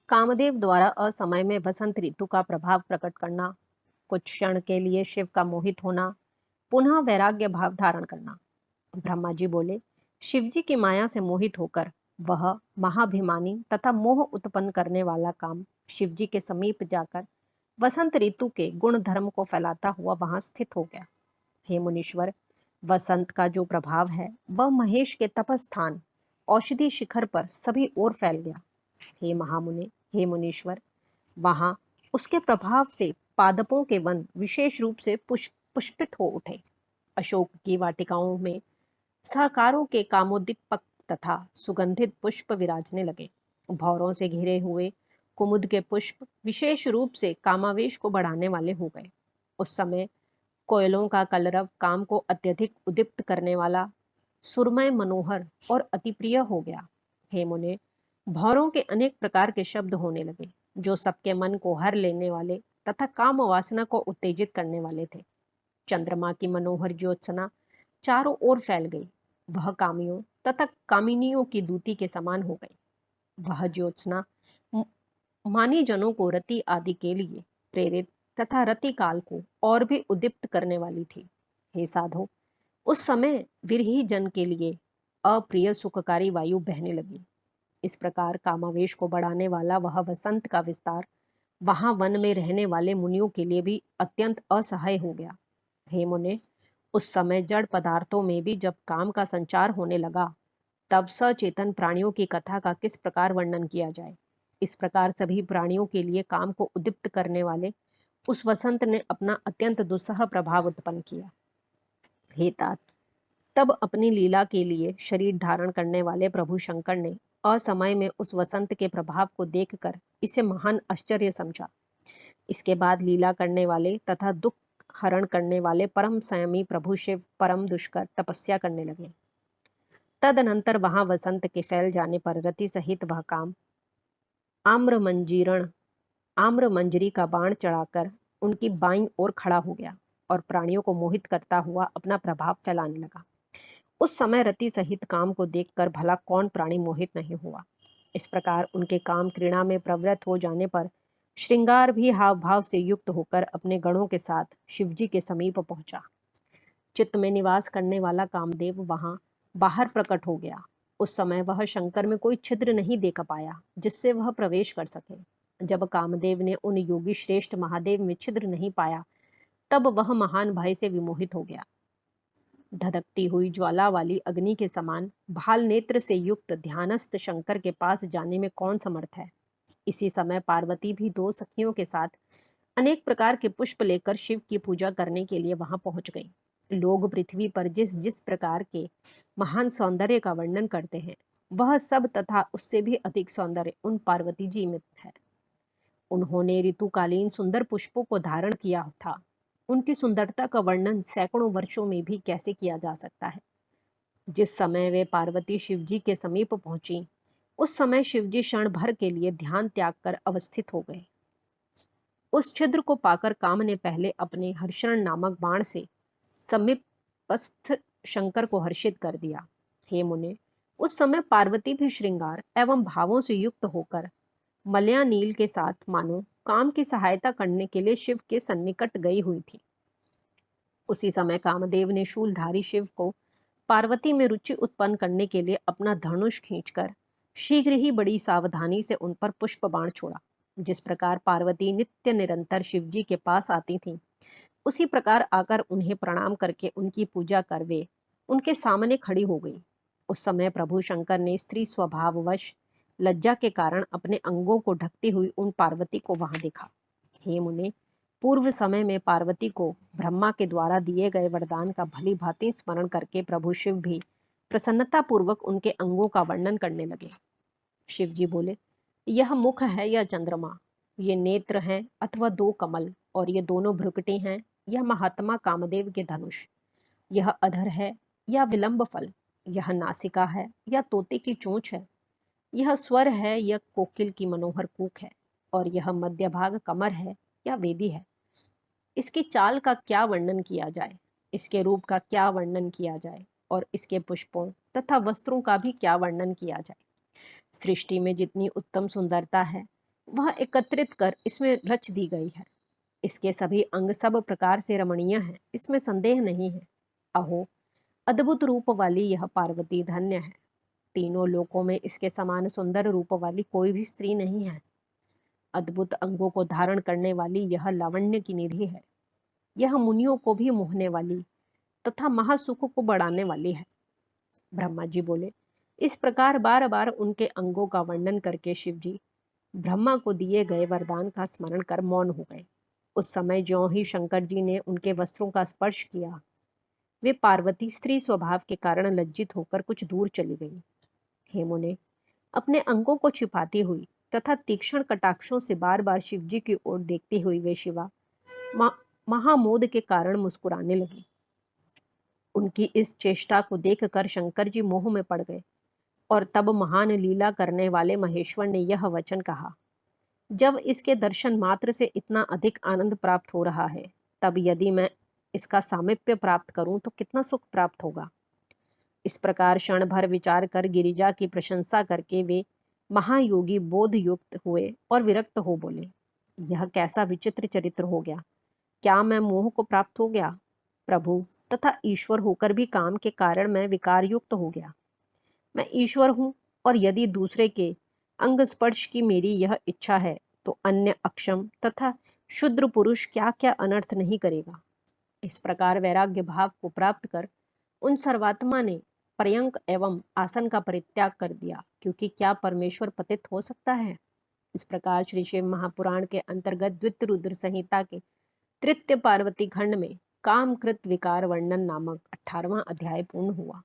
कामदेव द्वारा असमय में वसंत ऋतु का प्रभाव प्रकट करना, कुछ क्षण के लिए शिव का मोहित होना, पुनः वैराग्य भाव धारण करना। ब्रह्मा जी बोले, शिव जी की माया से मोहित होकर वह महाभिमानी तथा मोह उत्पन्न करने वाला काम शिव जी के समीप जाकर वसंत ऋतु के गुण धर्म को फैलाता हुआ वहां स्थित हो गया। हे मुनीश्वर, वसंत का जो प्रभाव है वह महेश के तपस्थान औषधि शिखर पर सभी ओर फैल गया। हे महामुने, हे मुनीश्वर, वहां उसके प्रभाव से पादपों के वन विशेष रूप से पुष्पित हो उठे। अशोक की वाटिकाओं में सहकारों के कामोद्दीपक तथा सुगंधित पुष्प विराजने लगे। भौरों से घिरे हुए कुमुद के पुष्प विशेष रूप से कामावेश को बढ़ाने वाले हो गए। उस समय कोयलों का कलरव काम को अत्यधिक उद्दीप्त करने वाला, सुरमय, मनोहर और अतिप्रिय हो गया। हे मुने, भौरों के अनेक प्रकार के शब्द होने लगे जो सबके मन को हर लेने वाले तथा काम वासना को उत्तेजित करने वाले थे। चंद्रमा की मनोहर ज्योत्सना चारों ओर फैल गई। वह कामियों तथा कामिनियों की दूती के समान हो गई। वह ज्योत्सना म- मानी जनों को रति आदि के लिए प्रेरित तथा रति काल को और भी उद्दीप्त करने वाली थी। हे साधो, उस समय विरही जन के लिए अप्रिय सुखकारी वायु बहने लगी। इस प्रकार कामावेश को बढ़ाने वाला वह वसंत का विस्तार वहां वन में रहने वाले मुनियों के लिए भी अत्यंत असहाय हो गया। हे मुने, उस समय जड़ पदार्थों में भी जब काम का संचार होने लगा, तब सचेतन प्राणियों की कथा का किस प्रकार वर्णन किया जाए। इस प्रकार सभी प्राणियों के लिए काम को उद्दीप्त करने वाले उस वसंत ने अपना अत्यंत दुस्सह प्रभाव उत्पन्न किया। हे तात, तब अपनी लीला के लिए शरीर धारण करने वाले प्रभु शंकर ने असमय में उस वसंत के प्रभाव को देखकर इसे महान आश्चर्य समझा। इसके बाद लीला करने वाले तथा दुख हरण करने वाले परम संयमी प्रभु शिव परम दुष्कर तपस्या करने लगे। तदनंतर वहां वसंत के फैल जाने पर रति सहित वह काम आम्रमंजीरण आम्रमंजरी का बाण चढ़ाकर उनकी बाईं ओर खड़ा हो गया और प्राणियों को मोहित करता हुआ अपना प्रभाव फैलाने लगा। उस समय रति सहित काम को देखकर भला कौन प्राणी मोहित नहीं हुआ। इस प्रकार उनके काम क्रीड़ा में प्रवृत्त हो जाने पर श्रृंगार भी हाव भाव से युक्त होकर अपने गणों के साथ शिवजी के समीप पहुंचा। चित्त में निवास करने वाला कामदेव वहां बाहर प्रकट हो गया। उस समय वह शंकर में कोई छिद्र नहीं देख पाया जिससे वह प्रवेश कर सके। जब कामदेव ने उन योगी श्रेष्ठ महादेव में छिद्र नहीं पाया, तब वह महान भय से विमोहित हो गया। धधकती हुई ज्वाला वाली अग्नि के समान भाल नेत्र से युक्त ध्यानस्थ शंकर के पास जाने में कौन समर्थ है। इसी समय पार्वती भी दो सखियों के साथ अनेक प्रकार के पुष्प लेकर शिव की पूजा करने के लिए वहां पहुंच गई। लोग पृथ्वी पर जिस जिस प्रकार के महान सौंदर्य का वर्णन करते हैं, वह सब तथा उससे भी अधिक सौंदर्य उन पार्वती जी में है। उन्होंने ऋतुकालीन सुंदर पुष्पों को धारण किया था। उनकी सुंदरता का वर्णन सैकड़ों वर्षों में भी कैसे किया जा सकता है। जिस समय वे पार्वती शिवजी के समीप पहुंची, उस समय शिवजी क्षण भर के लिए ध्यान त्याग कर अवस्थित हो गए। उस छिद्र को पाकर काम ने पहले अपने हर्षण नामक बाण से समीपस्थ शंकर को हर्षित कर दिया। हे मुने, उस समय पार्वती भी श्रृंगार एवं भावों से युक्त होकर मलया नील के साथ मानो काम की सहायता करने के लिए शिव के सन्निकट गई हुई थी। उसी समय कामदेव ने शूलधारी शिव को पार्वती में रुचि उत्पन्न करने के लिए अपना धनुष खींचकर शीघ्र ही बड़ी सावधानी से उन पर पुष्प बाण छोड़ा। जिस प्रकार पार्वती नित्य निरंतर शिवजी के पास आती थीं, उसी प्रकार आकर उन्हें प्रणाम करके उनकी पूजा कर वे उनके सामने खड़ी हो गई। उस समय प्रभु शंकर ने स्त्री स्वभाववश लज्जा के कारण अपने अंगों को ढकती हुई उन पार्वती को वहां देखा। हे मुने, पूर्व समय में पार्वती को ब्रह्मा के द्वारा दिए गए वरदान का भली भांति स्मरण करके प्रभु शिव भी प्रसन्नता पूर्वक उनके अंगों का वर्णन करने लगे। शिव जी बोले, यह मुख है या चंद्रमा, ये नेत्र हैं अथवा दो कमल, और ये दोनों भ्रुकुटी हैं, यह महात्मा कामदेव के धनुष, यह अधर है या विलंब फल, यह नासिका है या तोते की चोंच है, यह स्वर है या कोकिल की मनोहर कूक है, और यह मध्य भाग कमर है या वेदी है। इसकी चाल का क्या वर्णन किया जाए, इसके रूप का क्या वर्णन किया जाए, और इसके पुष्पों तथा वस्त्रों का भी क्या वर्णन किया जाए। सृष्टि में जितनी उत्तम सुंदरता है, वह एकत्रित कर इसमें रच दी गई है। इसके सभी अंग सब प्रकार से रमणीय हैं, इसमें संदेह नहीं है। अहो, अद्भुत रूप वाली यह पार्वती धन्य है। तीनों लोकों में इसके समान सुंदर रूप वाली कोई भी स्त्री नहीं है। अद्भुत अंगों को धारण करने वाली यह लावण्य की निधि है। यह मुनियों को भी मोहने वाली तथा महासुख को बढ़ाने वाली है। ब्रह्मा जी बोले। इस प्रकार बार बार उनके अंगों का वर्णन करके शिव जी ब्रह्मा को दिए गए वरदान का स्मरण कर मौन हो गए। उस समय ज्यों ही शंकर जी ने उनके वस्त्रों का स्पर्श किया, वे पार्वती स्त्री स्वभाव के कारण लज्जित होकर कुछ दूर चली गई। हे मुने, अपने अंगों को छिपाती हुई तथा तीक्ष्ण कटाक्षों से बार बार शिवजी की ओर देखती हुई वे शिवा महामोद के कारण मुस्कुराने लगी। उनकी इस चेष्टा को देखकर शंकर जी मोह में पड़ गए और तब महान लीला करने वाले महेश्वर ने यह वचन कहा, जब इसके दर्शन मात्र से इतना अधिक आनंद प्राप्त हो रहा है, तब यदि मैं इसका सामीप्य प्राप्त करूं तो कितना सुख प्राप्त होगा। इस प्रकार क्षण भर विचार कर गिरिजा की प्रशंसा करके वे महायोगी बोध युक्त हुए और विरक्त हो बोले, यह कैसा विचित्र चरित्र हो गया। क्या मैं मोह को प्राप्त हो गया? प्रभु तथा ईश्वर होकर भी काम के कारण मैं विकार युक्त हो गया। मैं ईश्वर हूं और यदि दूसरे के अंग स्पर्श की मेरी यह इच्छा है तो अन्य अक्षम तथा शुद्र पुरुष क्या क्या अनर्थ नहीं करेगा। इस प्रकार वैराग्य भाव को प्राप्त कर उन सर्वात्मा ने पर्यंक एवं आसन का परित्याग कर दिया, क्योंकि क्या परमेश्वर पतित हो सकता है। इस प्रकार श्री शिव महापुराण के अंतर्गत द्वितीय रुद्र संहिता के तृतीय पार्वती खंड में कामकृत विकार वर्णन नामक 18वां अध्याय पूर्ण हुआ।